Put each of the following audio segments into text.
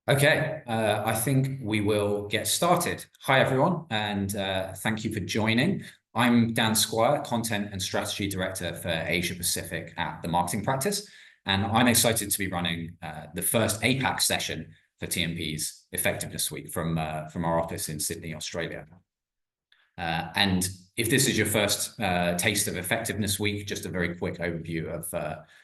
Okay, I think we will get started. Hi, everyone, and thank you for joining. I'm Dan Squire, Content and Strategy Director for Asia Pacific at the Marketing Practice, and I'm excited to be running the first APAC session for TMP's Effectiveness Week from our office in Sydney, Australia. And if this is your first taste of Effectiveness Week, just a very quick overview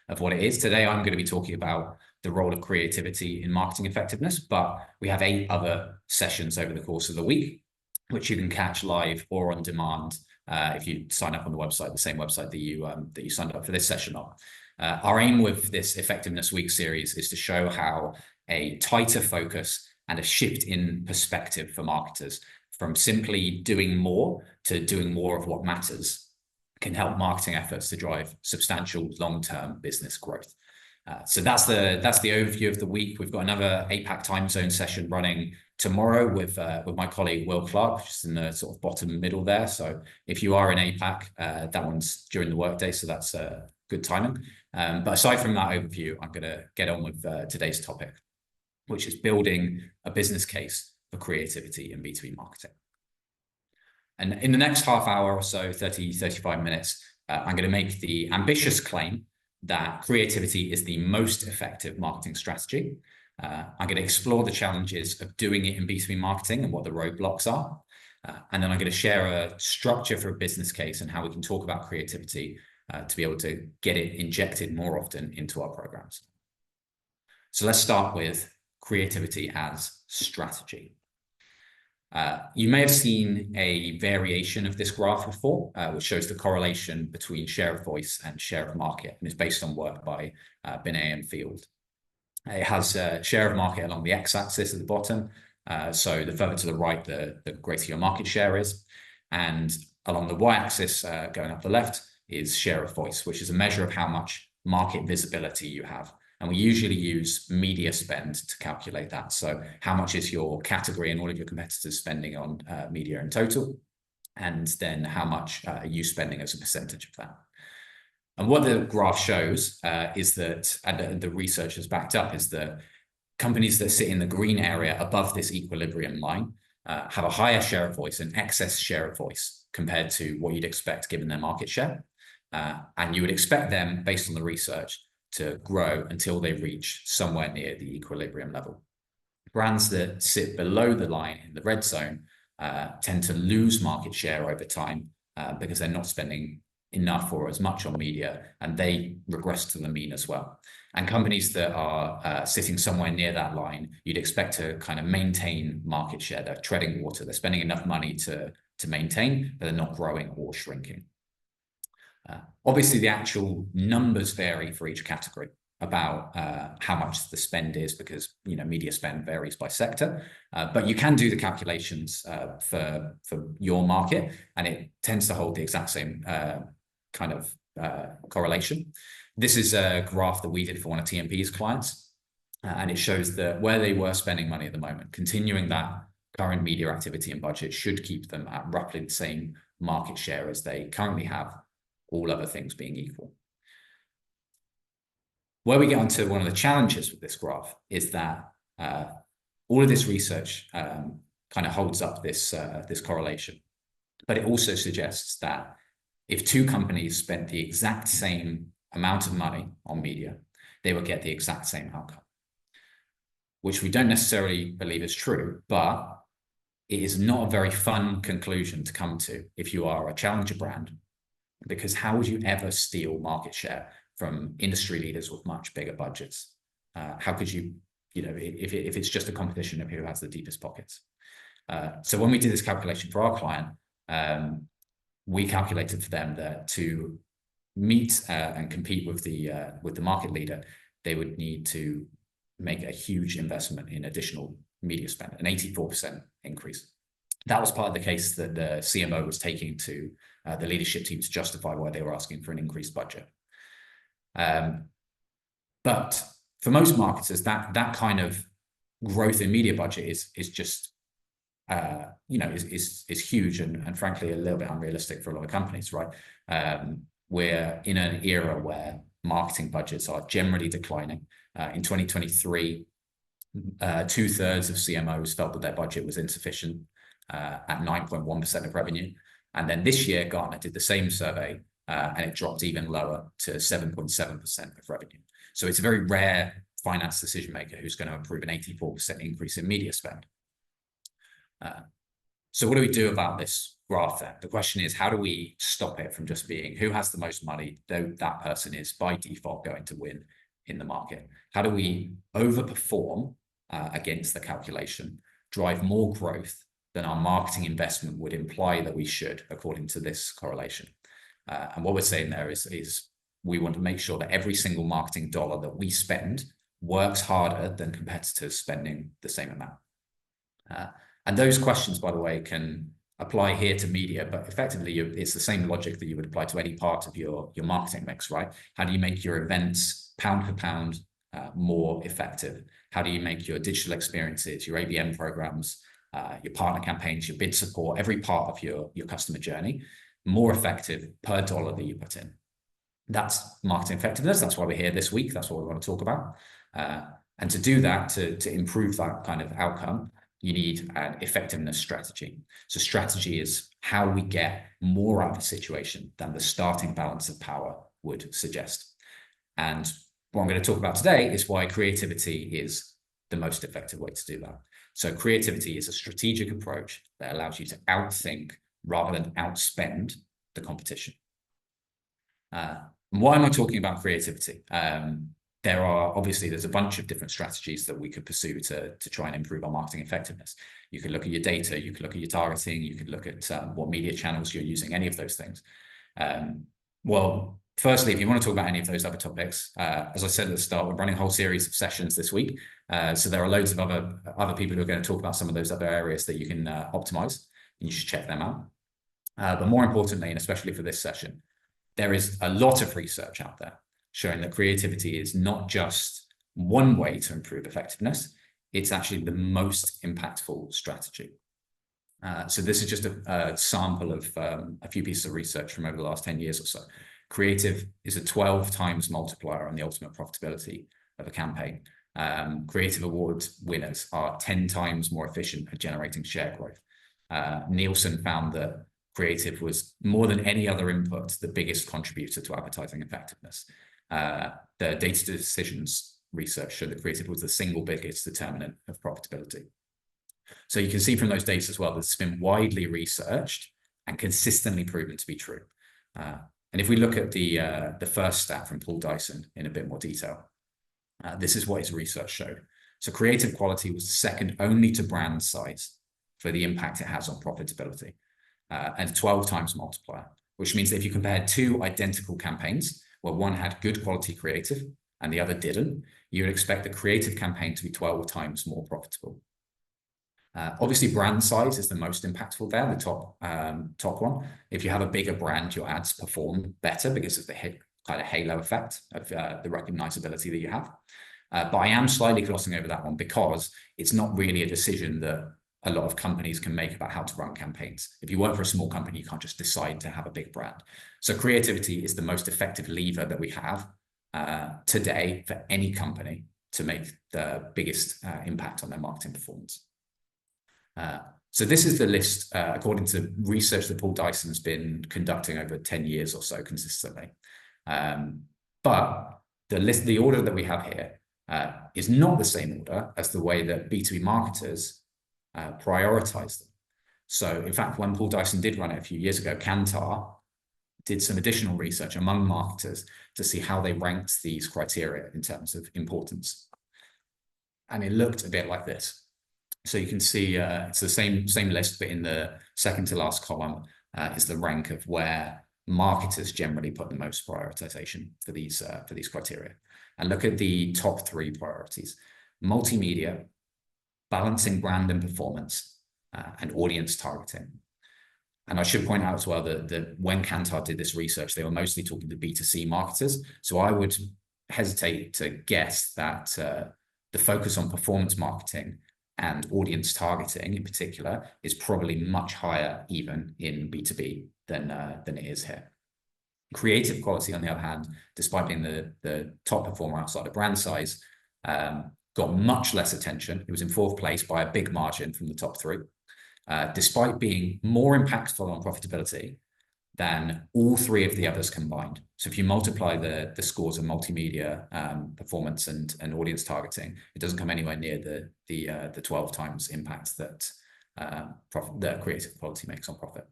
of what it is. Today, I'm going to be talking about the role of creativity in marketing effectiveness, but we have 8 other sessions over the course of the week, which you can catch live or on demand if you sign up on the website, the same website that you signed up for this session on. Our aim with this Effectiveness Week series is to show how a tighter focus and a shift in perspective for marketers from simply doing more to doing more of what matters can help marketing efforts to drive substantial long-term business growth. So that's the overview of the week. We've got another APAC time zone session running tomorrow with my colleague Will Clark, just in the sort of bottom middle there. So if you are in APAC, that one's during the workday, so that's good timing. But aside from that overview, I'm going to get on with today's topic, which is building a business case for creativity in B2B marketing. And in the next half hour or so, 35 minutes, I'm going to make the ambitious claim that creativity is the most effective marketing strategy. I'm going to explore the challenges of doing it in B2B marketing and what the roadblocks are. And then I'm going to share a structure for a business case and how we can talk about creativity to be able to get it injected more often into our programs. So let's start with creativity as strategy. You may have seen a variation of this graph before, which shows the correlation between share of voice and share of market, and it's based on work by Binet and Field. It has share of market along the x-axis at the bottom, so the further to the right, the greater your market share is, and along the y-axis, going up the left, is share of voice, which is a measure of how much market visibility you have. And we usually use media spend to calculate that. So how much is your category and all of your competitors spending on media in total? And then how much are you spending as a percentage of that? And what the graph shows is that, and the research has backed up, is that companies that sit in the green area above this equilibrium line have a higher share of voice, an excess share of voice, compared to what you'd expect given their market share. And you would expect them, based on the research, to grow until they reach somewhere near the equilibrium level. Brands that sit below the line in the red zone tend to lose market share over time because they're not spending enough or as much on media, and they regress to the mean as well. And companies that are sitting somewhere near that line, you'd expect to kind of maintain market share. They're treading water. They're spending enough money to maintain, but they're not growing or shrinking. Obviously, the actual numbers vary for each category about how much the spend is, because media spend varies by sector. But you can do the calculations for your market, and it tends to hold the exact same kind of correlation. This is a graph that we did for one of TMP's clients, and it shows that where they were spending money at the moment, continuing that current media activity and budget should keep them at roughly the same market share as they currently have, all other things being equal. Where we get onto one of the challenges with this graph is that all of this research kind of holds up this correlation, but it also suggests that if 2 companies spent the exact same amount of money on media, they would get the exact same outcome, which we don't necessarily believe is true, but it is not a very fun conclusion to come to if you are a challenger brand. Because how would you ever steal market share from industry leaders with much bigger budgets? How could you, if it's just a competition of who has the deepest pockets? So when we did this calculation for our client, we calculated for them that to meet and compete with the market leader, they would need to make a huge investment in additional media spend, an 84% increase. That was part of the case that the CMO was taking to the leadership team to justify why they were asking for an increased budget. But for most marketers, that kind of growth in media budget is just is huge and frankly a little bit unrealistic for a lot of companies, right? We're in an era where marketing budgets are generally declining. In 2023, 2/3 of CMOs felt that their budget was insufficient at 9.1% of revenue. And then this year, Gartner did the same survey, and it dropped even lower to 7.7% of revenue. So it's a very rare finance decision maker who's going to approve an 84% increase in media spend. So what do we do about this graph then? The question is, how do we stop it from just being who has the most money, though that person is by default going to win in the market? How do we overperform against the calculation, drive more growth than our marketing investment would imply that we should, according to this correlation? And what we're saying there is we want to make sure that every single marketing dollar that we spend works harder than competitors spending the same amount. And those questions, by the way, can apply here to media, but effectively it's the same logic that you would apply to any part of your marketing mix, right? How do you make your events pound for pound more effective? How do you make your digital experiences, your ABM programs, your partner campaigns, your bid support, every part of your customer journey more effective per dollar that you put in? That's marketing effectiveness. That's why we're here this week. That's what we want to talk about. And to do that, to improve that kind of outcome, you need an effectiveness strategy. So strategy is how we get more out of a situation than the starting balance of power would suggest. And what I'm going to talk about today is why creativity is the most effective way to do that. So creativity is a strategic approach that allows you to outthink rather than outspend the competition. Why am I talking about creativity? There's a bunch of different strategies that we could pursue to try and improve our marketing effectiveness. You can look at your data, you can look at your targeting, you can look at what media channels you're using, any of those things. Well, firstly, if you want to talk about any of those other topics, as I said at the start, we're running a whole series of sessions this week. So there are loads of other people who are going to talk about some of those other areas that you can optimize, and you should check them out. But more importantly, and especially for this session, there is a lot of research out there showing that creativity is not just one way to improve effectiveness, it's actually the most impactful strategy. So this is just a sample of a few pieces of research from over the last 10 years or so. Creative is a 12 times multiplier on the ultimate profitability of a campaign. Creative award winners are 10 times more efficient at generating share growth. Nielsen found that creative was, more than any other input, the biggest contributor to advertising effectiveness. The data decisions research showed that creative was the single biggest determinant of profitability. So you can see from those data as well that it's been widely researched and consistently proven to be true. And if we look at the first stat from Paul Dyson in a bit more detail, this is what his research showed. So creative quality was second only to brand size for the impact it has on profitability, and 12 times multiplier, which means that if you compared two identical campaigns where one had good quality creative and the other didn't, you would expect the creative campaign to be 12 times more profitable. Obviously, brand size is the most impactful there, the top one. If you have a bigger brand, your ads perform better because of the kind of halo effect of the recognizability that you have. But I am slightly glossing over that one because it's not really a decision that a lot of companies can make about how to run campaigns. If you work for a small company, you can't just decide to have a big brand. So creativity is the most effective lever that we have today for any company to make the biggest impact on their marketing performance. So this is the list according to research that Paul Dyson has been conducting over 10 years or so consistently. But the order that we have here is not the same order as the way that B2B marketers prioritize them. So in fact, when Paul Dyson did run it a few years ago, Kantar did some additional research among marketers to see how they ranked these criteria in terms of importance. And it looked a bit like this. So you can see it's the same list, but in the second to last column is the rank of where marketers generally put the most prioritization for these criteria. And look at the top three priorities: multimedia, balancing brand and performance, and audience targeting. And I should point out as well that when Kantar did this research, they were mostly talking to B2C marketers. So I would hesitate to guess that the focus on performance marketing and audience targeting in particular is probably much higher even in B2B than it is here. Creative quality, on the other hand, despite being the top performer outside of brand size, got got much less attention. It was in fourth place by a big margin from the top three, despite being more impactful on profitability than all three of the others combined. So if you multiply the scores of multimedia performance and audience targeting, it doesn't come anywhere near the 12 times impact that the creative quality makes on profit.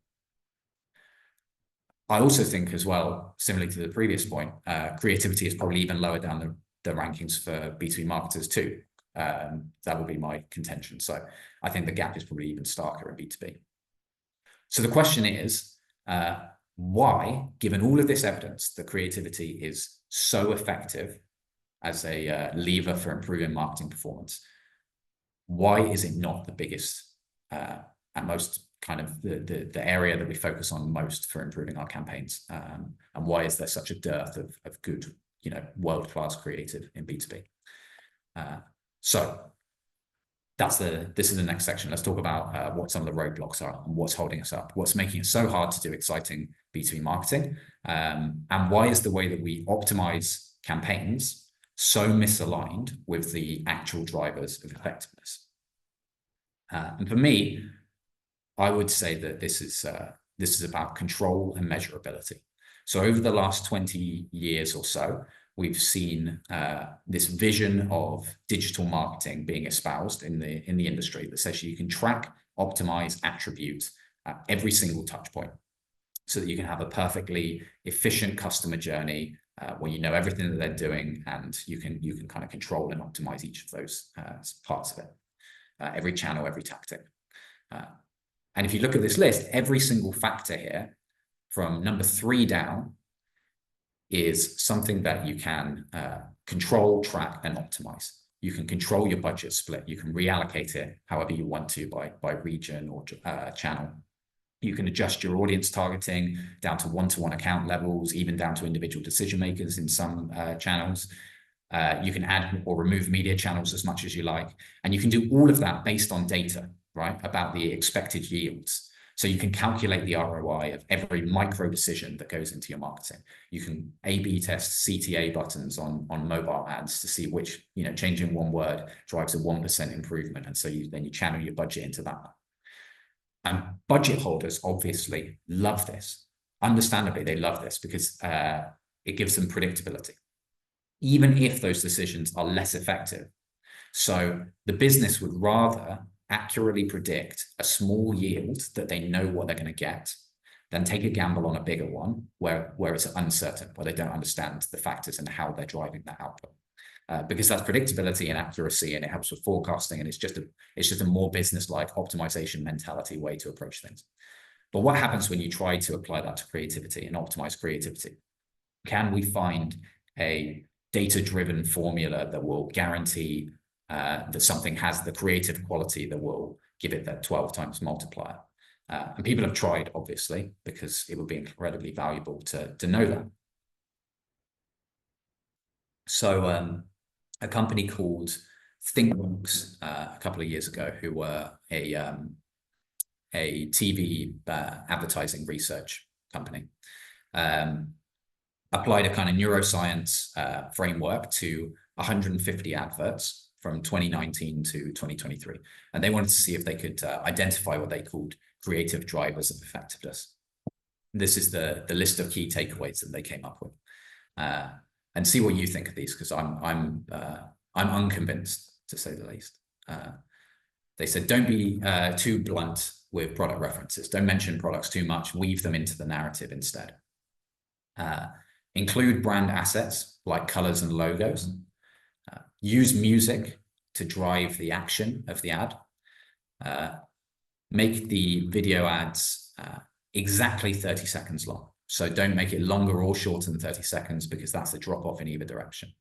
I also think as well, similarly to the previous point, creativity is probably even lower down the rankings for B2B marketers too. That would be my contention. So I think the gap is probably even starker in B2B. So the question is, why, given all of this evidence that creativity is so effective as a lever for improving marketing performance, why is it not the biggest and most kind of the area that we focus on most for improving our campaigns? And why is there such a dearth of good, world-class creative in B2B? So this is the next section. Let's talk about what some of the roadblocks are and what's holding us up, what's making it so hard to do exciting B2B marketing, and why is the way that we optimize campaigns so misaligned with the actual drivers of effectiveness. And for me, I would say that this is about control and measurability. So over the last 20 years or so, we've seen this vision of digital marketing being espoused in the industry that says you can track, optimize, attribute every single touch point so that you can have a perfectly efficient customer journey where you know everything that they're doing, and you can kind of control and optimize each of those parts of it, every channel, every tactic. And if you look at this list, every single factor here, from number 3 down, is something that you can control, track, and optimize. You can control your budget split. You can reallocate it however you want to by region or channel. You can adjust your audience targeting down to one-to-one account levels, even down to individual decision makers in some channels. You can add or remove media channels as much as you like. And you can do all of that based on data, right, about the expected yields. So you can calculate the ROI of every micro decision that goes into your marketing. You can A/B test CTA buttons on mobile ads to see which, changing one word drives a 1% improvement. And so then you channel your budget into that. And budget holders obviously love this. Understandably, they love this because it gives them predictability, even if those decisions are less effective. So the business would rather accurately predict a small yield that they know what they're going to get than take a gamble on a bigger one where it's uncertain, where they don't understand the factors and how they're driving that output. Because that's predictability and accuracy, and it helps with forecasting, and it's just a more business-like optimization mentality way to approach things. But what happens when you try to apply that to creativity and optimize creativity? Can we find a data-driven formula that will guarantee that something has the creative quality that will give it that 12 times multiplier? And people have tried, obviously, because it would be incredibly valuable to know that. So a company called ThinkWorks a couple of years ago, who were a TV advertising research company, applied a kind of neuroscience framework to 150 adverts from 2019 to 2023. And they wanted to see if they could identify what they called creative drivers of effectiveness. This is the list of key takeaways that they came up with. And see what you think of these, because I'm unconvinced, to say the least. They said, don't be too blunt with product references. Don't mention products too much. Weave them into the narrative instead. Include brand assets like colors and logos. Use music to drive the action of the ad. Make the video ads exactly 30 seconds long. So don't make it longer or shorter than 30 seconds, because that's the drop off in either direction.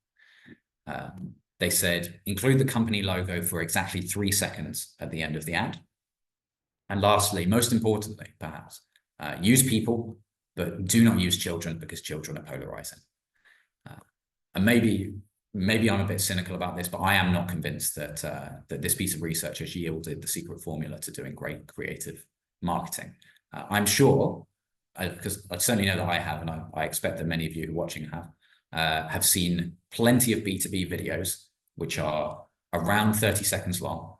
They said, include the company logo for exactly 3 seconds at the end of the ad. And lastly, most importantly, perhaps, use people, but do not use children, because children are polarizing. And maybe I'm a bit cynical about this, but I am not convinced that this piece of research has yielded the secret formula to doing great creative marketing. I'm sure, because I certainly know that I have, and I expect that many of you who are watching have seen plenty of B2B videos which are around 30 seconds long.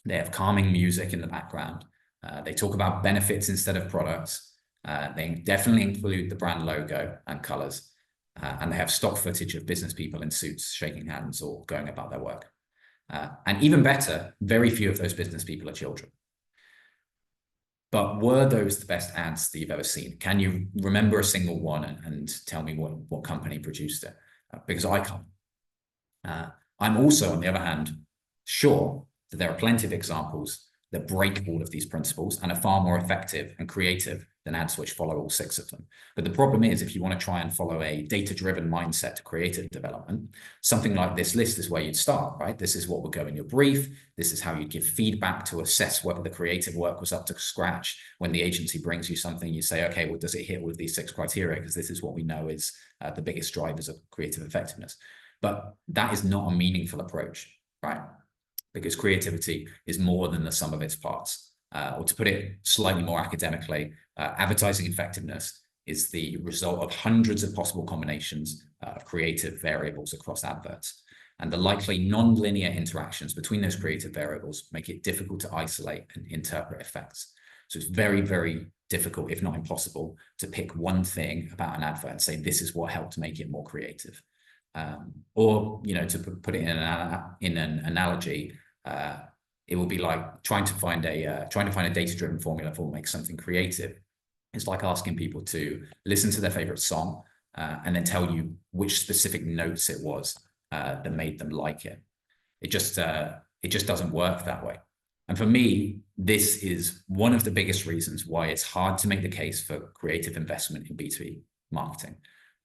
They have calming music in the background. They talk about benefits instead of products. They definitely include the brand logo and colors. And they have stock footage of business people in suits shaking hands or going about their work. And even better, very few of those business people are children. But were those the best ads that you've ever seen? Can you remember a single one and tell me what company produced it? Because I can't. I'm also, on the other hand, sure that there are plenty of examples that break all of these principles and are far more effective and creative than ads which follow all 6 of them. But the problem is, if you want to try and follow a data-driven mindset to creative development, something like this list is where you'd start, right? This is what would go in your brief. This is how you give feedback to assess whether the creative work was up to scratch. When the agency brings you something, you say, okay, well, does it hit all of these 6 criteria? Because this is what we know is the biggest drivers of creative effectiveness. But that is not a meaningful approach, right? Because creativity is more than the sum of its parts. Or to put it slightly more academically, advertising effectiveness is the result of hundreds of possible combinations of creative variables across adverts. And the likely non-linear interactions between those creative variables make it difficult to isolate and interpret effects. So it's very, very difficult, if not impossible, to pick one thing about an advert and say, this is what helped make it more creative. Or, to put it in an analogy, it will be like trying to find a data-driven formula for what makes something creative. It's like asking people to listen to their favorite song and then tell you which specific notes it was that made them like it. It just doesn't work that way. And for me, this is one of the biggest reasons why it's hard to make the case for creative investment in B2B marketing,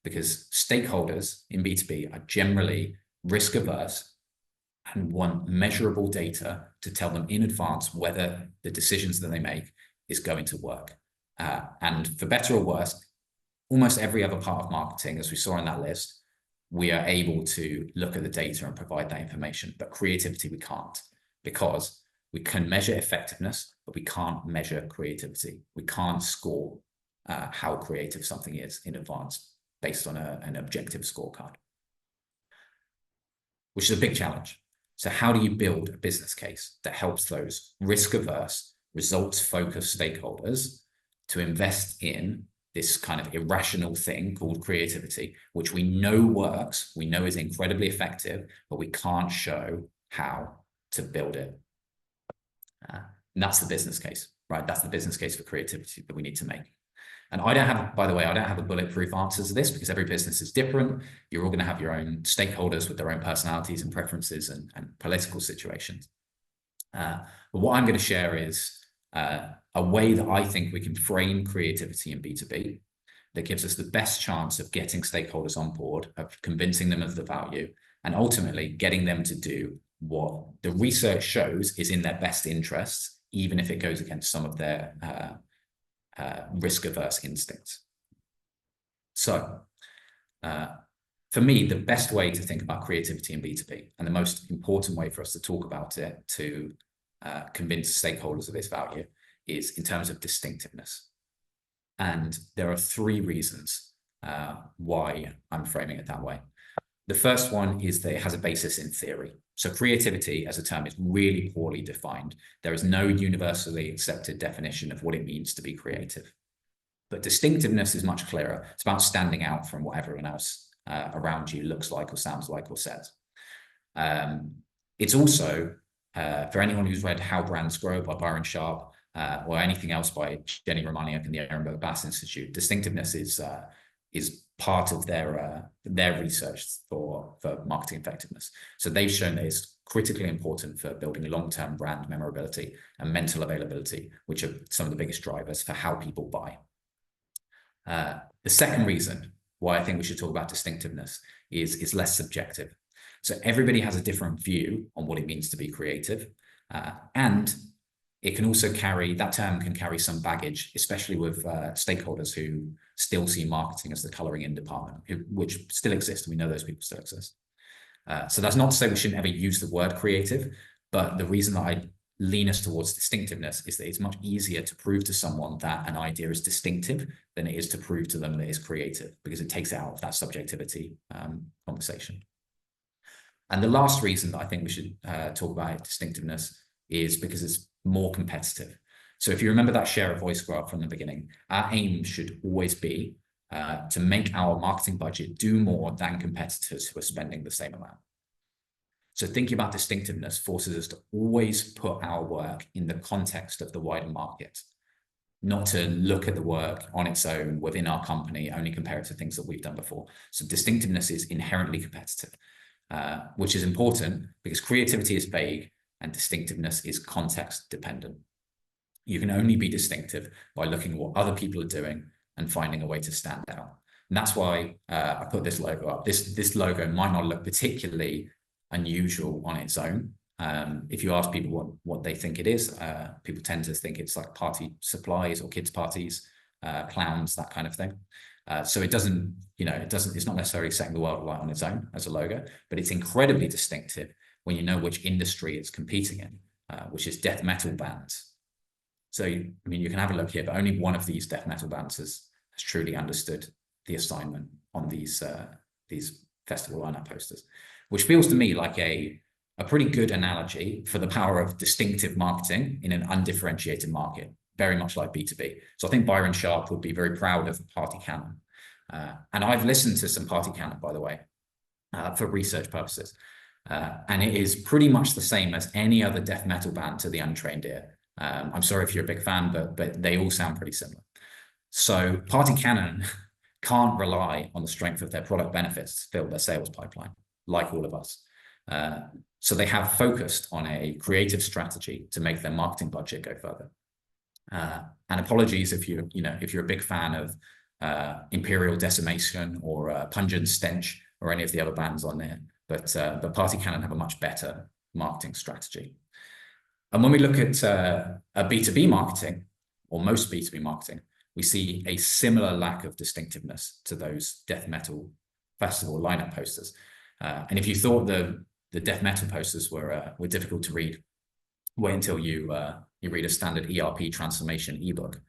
because stakeholders in B2B are generally risk averse and want measurable data to tell them in advance whether the decisions that they make is going to work. And for better or worse, almost every other part of marketing, as we saw on that list, we are able to look at the data and provide that information. But creativity, we can't, because we can measure effectiveness, but we can't measure creativity. We can't score how creative something is in advance based on an objective scorecard, which is a big challenge. So how do you build a business case that helps those risk-averse, results-focused stakeholders to invest in this kind of irrational thing called creativity, which we know works, we know is incredibly effective, but we can't show how to build it? And that's the business case, right? That's the business case for creativity that we need to make. And I don't have, by the way, I don't have a bulletproof answer to this, because every business is different. You're all going to have your own stakeholders with their own personalities and preferences and political situations. But what I'm going to share is a way that I think we can frame creativity in B2B that gives us the best chance of getting stakeholders on board, of convincing them of the value, and ultimately getting them to do what the research shows is in their best interests, even if it goes against some of their risk-averse instincts. So for me, the best way to think about creativity in B2B, and the most important way for us to talk about it to convince stakeholders of its value, is in terms of distinctiveness. And there are 3 reasons why I'm framing it that way. The first one is that it has a basis in theory. So creativity as a term is really poorly defined. There is no universally accepted definition of what it means to be creative. But distinctiveness is much clearer. It's about standing out from what everyone else around you looks like or sounds like or says. It's also, for anyone who's read How Brands Grow by Byron Sharp, or anything else by Jenny Romaniuk and the Ehrenberg Bass Institute, distinctiveness is part of their research for marketing effectiveness. So they've shown that it's critically important for building long-term brand memorability and mental availability, which are some of the biggest drivers for how people buy. The second reason why I think we should talk about distinctiveness is less subjective. So everybody has a different view on what it means to be creative, and it can also carry, that term can carry some baggage, especially with stakeholders who still see marketing as the coloring in department, which still exists. We know those people still exist. So that's not to say we shouldn't ever use the word creative, but the reason that I lean us towards distinctiveness is that it's much easier to prove to someone that an idea is distinctive than it is to prove to them that it's creative, because it takes it out of that subjectivity conversation. And the last reason that I think we should talk about distinctiveness is because it's more competitive. So if you remember that share of voice graph from the beginning, our aim should always be to make our marketing budget do more than competitors who are spending the same amount. So thinking about distinctiveness forces us to always put our work in the context of the wider market, not to look at the work on its own within our company, only compare it to things that we've done before. So distinctiveness is inherently competitive, which is important because creativity is vague and distinctiveness is context dependent. You can only be distinctive by looking at what other people are doing and finding a way to stand out. And that's why I put this logo up. This logo might not look particularly unusual on its own. If you ask people what they think it is, people tend to think it's like party supplies or kids' parties, clowns, that kind of thing. So it doesn't, it's not necessarily setting the world alight on its own as a logo, but it's incredibly distinctive when you know which industry it's competing in, which is death metal bands. So, I mean, you can have a look here, but only one of these death metal bands has truly understood the assignment on these festival lineup posters, which feels to me like a pretty good analogy for the power of distinctive marketing in an undifferentiated market, very much like B2B. So I think Byron Sharp would be very proud of Party Cannon. And I've listened to some Party Cannon, by the way, for research purposes. And it is pretty much the same as any other death metal band to the untrained ear. I'm sorry if you're a big fan, but they all sound pretty similar. So Party Cannon can't rely on the strength of their product benefits to fill their sales pipeline, like all of us. So they have focused on a creative strategy to make their marketing budget go further. And apologies if you're a big fan of Imperial Decimation or Pungent Stench or any of the other bands on there, but Party Cannon have a much better marketing strategy. And when we look at a B2B marketing, or most B2B marketing, we see a similar lack of distinctiveness to those death metal festival lineup posters. And if you thought the death metal posters were difficult to read, wait until you read a standard ERP transformation ebook.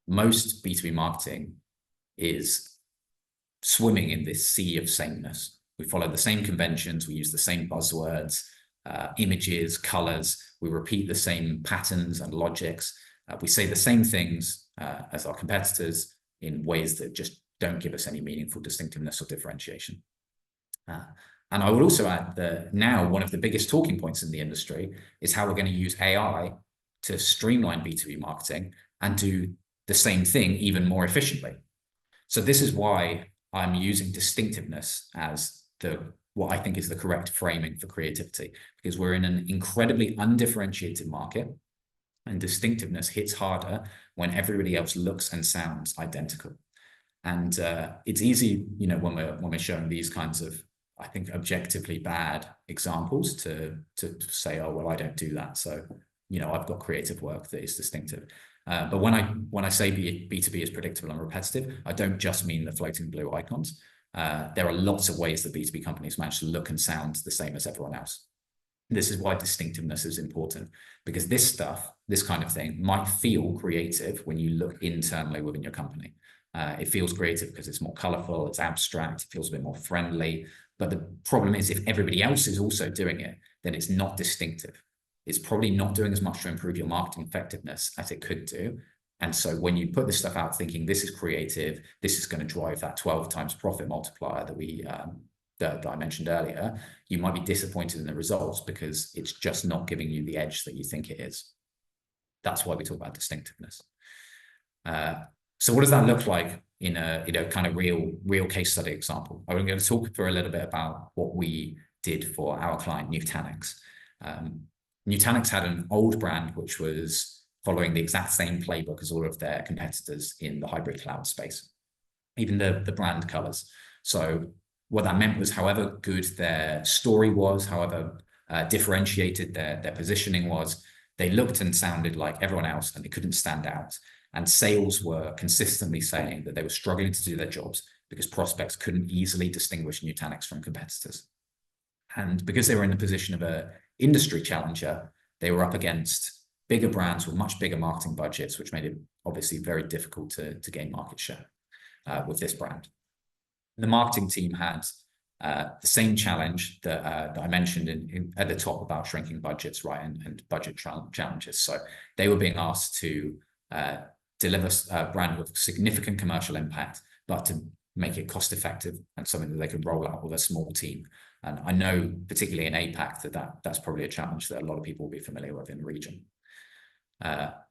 Most B2B marketing is swimming in this sea of sameness. We follow the same conventions, we use the same buzzwords, images, colors, we repeat the same patterns and logics. We say the same things as our competitors in ways that just don't give us any meaningful distinctiveness or differentiation. And I would also add that now one of the biggest talking points in the industry is how we're going to use AI to streamline B2B marketing and do the same thing even more efficiently. So this is why I'm using distinctiveness as what I think is the correct framing for creativity, because we're in an incredibly undifferentiated market, and distinctiveness hits harder when everybody else looks and sounds identical. And it's easy, when we're showing these kinds of, I think, objectively bad examples to say, oh, well, I don't do that. So, I've got creative work that is distinctive. But when I say B2B is predictable and repetitive, I don't just mean the floating blue icons. There are lots of ways that B2B companies manage to look and sound the same as everyone else. This is why distinctiveness is important, because this kind of thing might feel creative when you look internally within your company. It feels creative because it's more colorful, it's abstract, it feels a bit more friendly. But the problem is, if everybody else is also doing it, then it's not distinctive. It's probably not doing as much to improve your marketing effectiveness as it could do. And so when you put this stuff out thinking this is creative, this is going to drive that 12 times profit multiplier that I mentioned earlier, you might be disappointed in the results because it's just not giving you the edge that you think it is. That's why we talk about distinctiveness. So what does that look like in a kind of real case study example? I'm going to talk for a little bit about what we did for our client Nutanix. Nutanix had an old brand which was following the exact same playbook as all of their competitors in the hybrid cloud space, even the brand colors. So what that meant was, however good their story was, however differentiated their positioning was, they looked and sounded like everyone else and they couldn't stand out. And sales were consistently saying that they were struggling to do their jobs because prospects couldn't easily distinguish Nutanix from competitors. And because they were in the position of an industry challenger, they were up against bigger brands with much bigger marketing budgets, which made it obviously very difficult to gain market share with this brand. The marketing team had The same challenge that I mentioned at the top about shrinking budgets, right, and budget challenges. So they were being asked to deliver a brand with significant commercial impact, but to make it cost effective and something that they could roll out with a small team. And I know, particularly in APAC, that's probably a challenge that a lot of people will be familiar with in the region.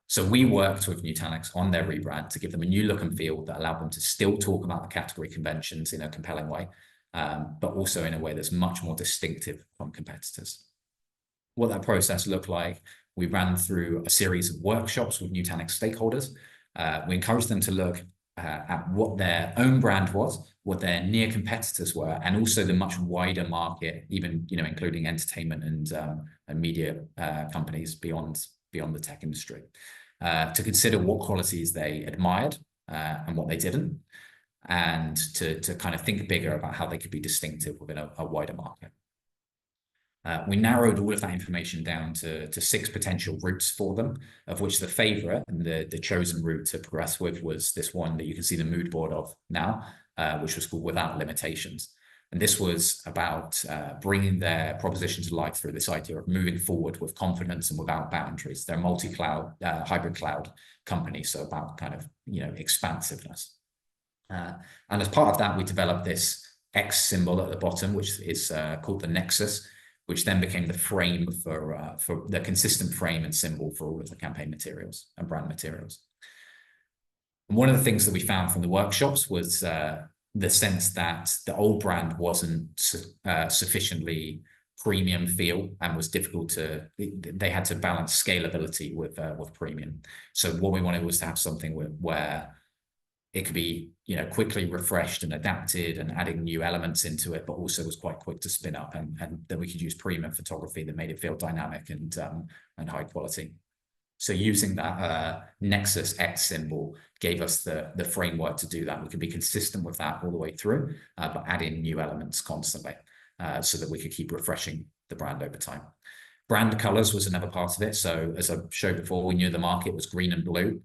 So we worked with Nutanix on their rebrand to give them a new look and feel that allowed them to still talk about the category conventions in a compelling way, but also in a way that's much more distinctive from competitors. What that process looked like, we ran through a series of workshops with Nutanix stakeholders. We encouraged them to look at what their own brand was, what their near competitors were, and also the much wider market, even including entertainment and media companies beyond the tech industry, to consider what qualities they admired and what they didn't, and to kind of think bigger about how they could be distinctive within a wider market. We narrowed all of that information down to 6 potential routes for them, of which the favorite and the chosen route to progress with was this one that you can see the mood board of now, which was called Without Limitations. And this was about bringing their proposition to life through this idea of moving forward with confidence and without boundaries. They're a multi-cloud, hybrid cloud company, so about kind of, expansiveness. And as part of that, we developed this X symbol at the bottom, which is called the Nexus, which then became the frame for the consistent frame and symbol for all of the campaign materials and brand materials. And one of the things that we found from the workshops was the sense that the old brand wasn't sufficiently premium feel and was difficult they had to balance scalability with premium. So what we wanted was to have something where it could be, quickly refreshed and adapted and adding new elements into it, but also was quite quick to spin up, and that we could use premium photography that made it feel dynamic and high quality. So using that Nexus X symbol gave us the framework to do that. We could be consistent with that all the way through, but add in new elements constantly so that we could keep refreshing the brand over time. Brand colors was another part of it. So as I showed before, we knew the market was green and blue,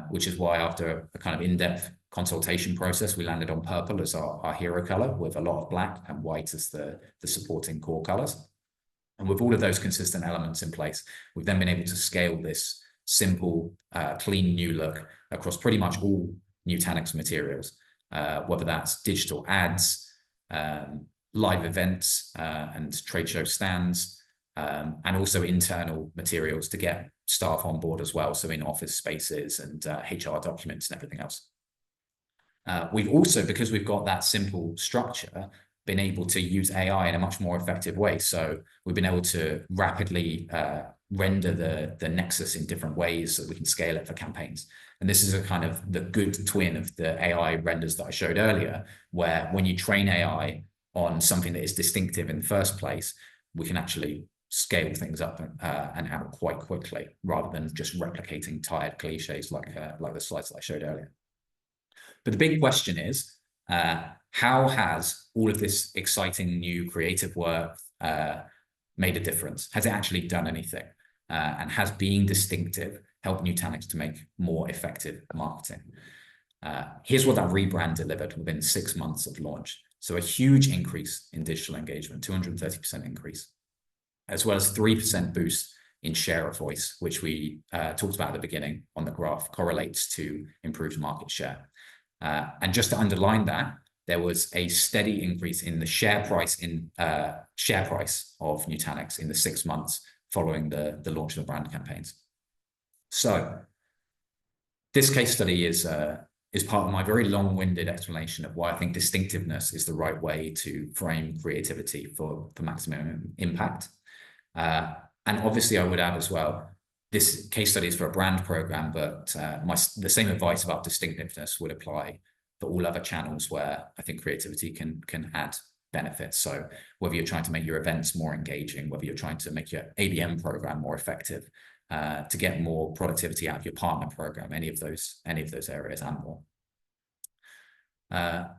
which is why after a kind of in-depth consultation process, we landed on purple as our hero color, with a lot of black and white as the supporting core colors. And with all of those consistent elements in place, we've then been able to scale this simple, clean new look across pretty much all Nutanix materials, whether that's digital ads, live events and trade show stands, and also internal materials to get staff on board as well, so in office spaces and HR documents and everything else. We've also, because we've got that simple structure, been able to use AI in a much more effective way. So we've been able to rapidly render the Nexus in different ways so we can scale it for campaigns. And this is a kind of the good twin of the AI renders that I showed earlier, where when you train AI on something that is distinctive in the first place, we can actually scale things up and out quite quickly, rather than just replicating tired cliches like the slides that I showed earlier. But the big question is, how has all of this exciting new creative work made a difference? Has it actually done anything? And has being distinctive helped Nutanix to make more effective marketing? Here's what that rebrand delivered within 6 months of launch. So a huge increase in digital engagement, 230% increase, as well as 3% boost in share of voice, which we talked about at the beginning on the graph, correlates to improved market share. And just to underline that, there was a steady increase in the share price of Nutanix in the 6 months following the launch of the brand campaigns. So this case study is part of my very long-winded explanation of why I think distinctiveness is the right way to frame creativity for maximum impact. And obviously, I would add as well, this case study is for a brand program, but the same advice about distinctiveness would apply for all other channels where I think creativity can add benefits. So whether you're trying to make your events more engaging, whether you're trying to make your ABM program more effective, to get more productivity out of your partner program, any of those areas and more.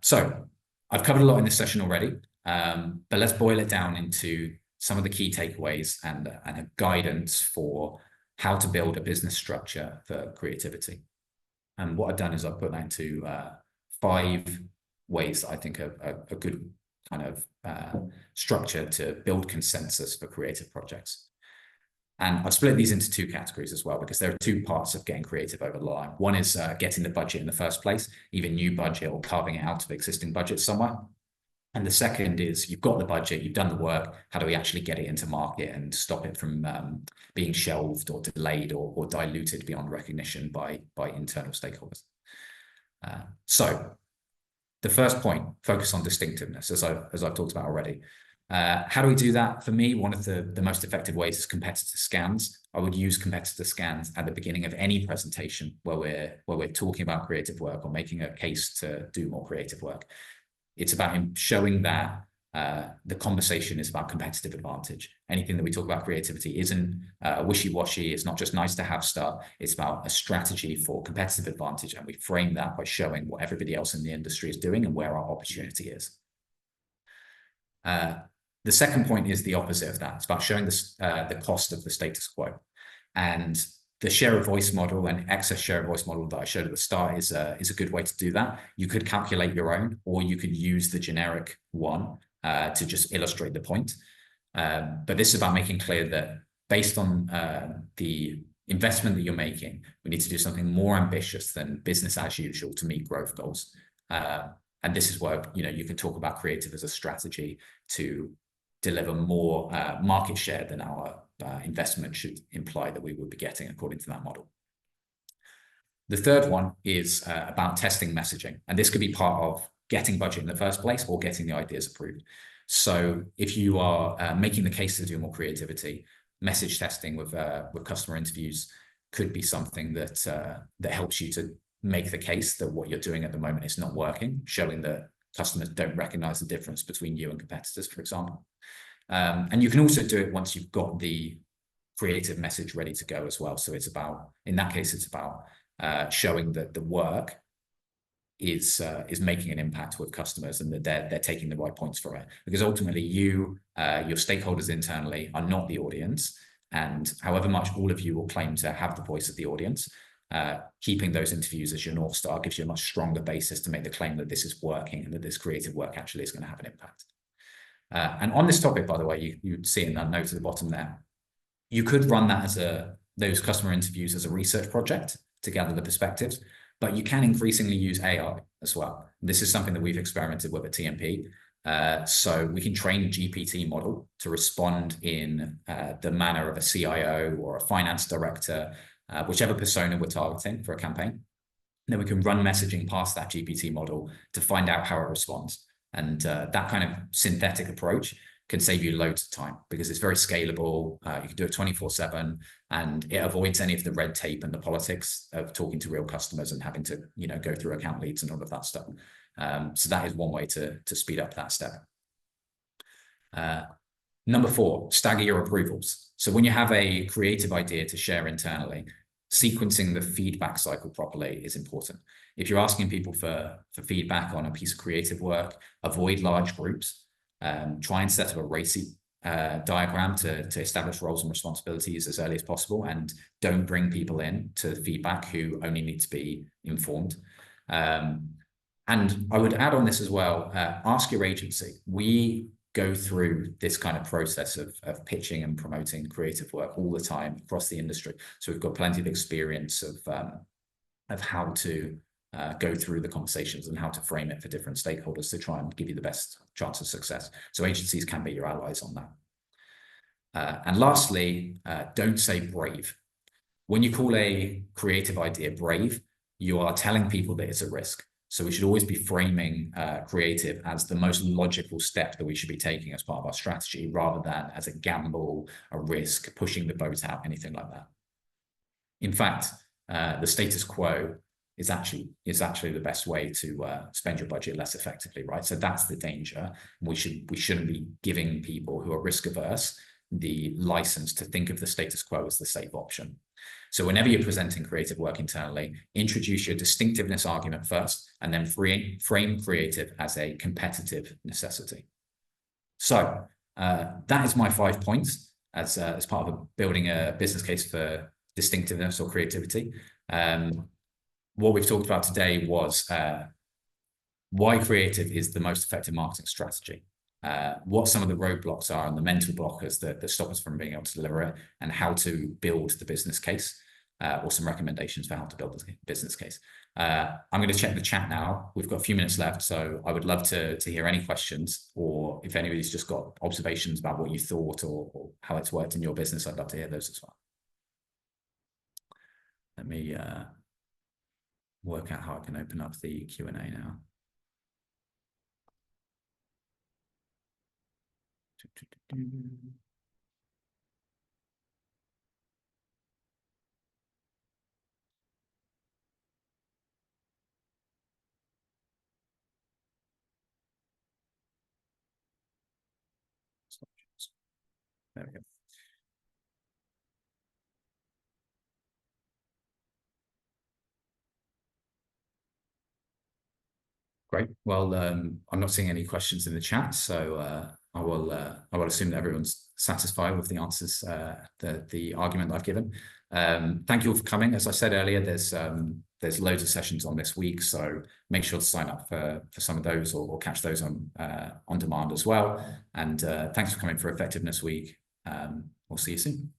So I've covered a lot in this session already, but let's boil it down into some of the key takeaways and a guidance for how to build a business structure for creativity. And what I've done is I've put that into 5 ways that I think are good kind of structure to build consensus for creative projects. And I've split these into two categories as well, because there are two parts of getting creative over the line. One is getting the budget in the first place, either new budget or carving it out of existing budget somewhere. And the second is you've got the budget, you've done the work. How do we actually get it into market and stop it from being shelved or delayed or diluted beyond recognition by internal stakeholders? So the first point, focus on distinctiveness, as I've talked about already. How do we do that? For me, one of the most effective ways is competitor scans. I would use competitor scans at the beginning of any presentation where we're talking about creative work or making a case to do more creative work. It's about showing that the conversation is about competitive advantage. Anything that we talk about creativity isn't wishy-washy. It's not just nice to have stuff. It's about a strategy for competitive advantage. And we frame that by showing what everybody else in the industry is doing and where our opportunity is. The second point is the opposite of that. It's about showing the cost of the status quo. And the share of voice model and excess share of voice model that I showed at the start is a good way to do that. You could calculate your own, or you could use the generic one to just illustrate the point. But this is about making clear that based on the investment that you're making, we need to do something more ambitious than business as usual to meet growth goals. And this is where you can talk about creative as a strategy to deliver more market share than our investment should imply that we would be getting according to that model. The third one is about testing messaging. And this could be part of getting budget in the first place or getting the ideas approved. So if you are making the case to do more creativity, message testing with customer interviews could be something that helps you to make the case that what you're doing at the moment is not working, showing that customers don't recognize the difference between you and competitors, for example. And you can also do it once you've got the creative message ready to go as well. So it's about, in that case, it's about showing that the work is making an impact with customers and that they're taking the right points for it. Because ultimately, your stakeholders internally are not the audience. And however much all of you will claim to have the voice of the audience, keeping those interviews as your North Star gives you a much stronger basis to make the claim that this is working and that this creative work actually is going to have an impact. And on this topic, by the way, you'd see in that note at the bottom there, you could run that as those customer interviews as a research project to gather the perspectives, but you can increasingly use AI as well. This is something that we've experimented with at TMP. So we can train a GPT model to respond in the manner of a CIO or a finance director, whichever persona we're targeting for a campaign. Then we can run messaging past that GPT model to find out how it responds. And that kind of synthetic approach can save you loads of time because it's very scalable. You can do it 24/7, and it avoids any of the red tape and the politics of talking to real customers and having to go through account leads and all of that stuff. So that is one way to speed up that step. Number 4, stagger your approvals. So when you have a creative idea to share internally, sequencing the feedback cycle properly is important. If you're asking people for feedback on a piece of creative work, avoid large groups. Try and set up a RACI diagram to establish roles and responsibilities as early as possible, and don't bring people in to feedback who only need to be informed. And I would add on this as well, ask your agency. We go through this kind of process of pitching and promoting creative work all the time across the industry. So we've got plenty of experience of how to go through the conversations and how to frame it for different stakeholders to try and give you the best chance of success. So agencies can be your allies on that. And lastly, don't say brave. When you call a creative idea brave, you are telling people that it's a risk. So we should always be framing creative as the most logical step that we should be taking as part of our strategy, rather than as a gamble, a risk, pushing the boat out, anything like that. In fact, the status quo is actually the best way to spend your budget less effectively, right? So that's the danger. We shouldn't be giving people who are risk averse the license to think of the status quo as the safe option. So whenever you're presenting creative work internally, introduce your distinctiveness argument first, and then frame creative as a competitive necessity. So that is my 5 points as part of building a business case for distinctiveness or creativity. What we've talked about today was why creative is the most effective marketing strategy. what some of the roadblocks are and the mental blockers that stop us from being able to deliver it, and how to build the business case, or some recommendations for how to build the business case. I'm going to check the chat now. We've got a few minutes left, so I would love to hear any questions, or if anybody's just got observations about what you thought or how it's worked in your business, I'd love to hear those as well. Let me work out how I can open up the Q&A now. There we go. Great. Well, I'm not seeing any questions in the chat, so I will assume that everyone's satisfied with the answers, the argument that I've given. Thank you all for coming. As I said earlier, there's loads of sessions on this week, so make sure to sign up for some of those, or catch those on demand as well. And thanks for coming for Effectiveness Week. We'll see you soon.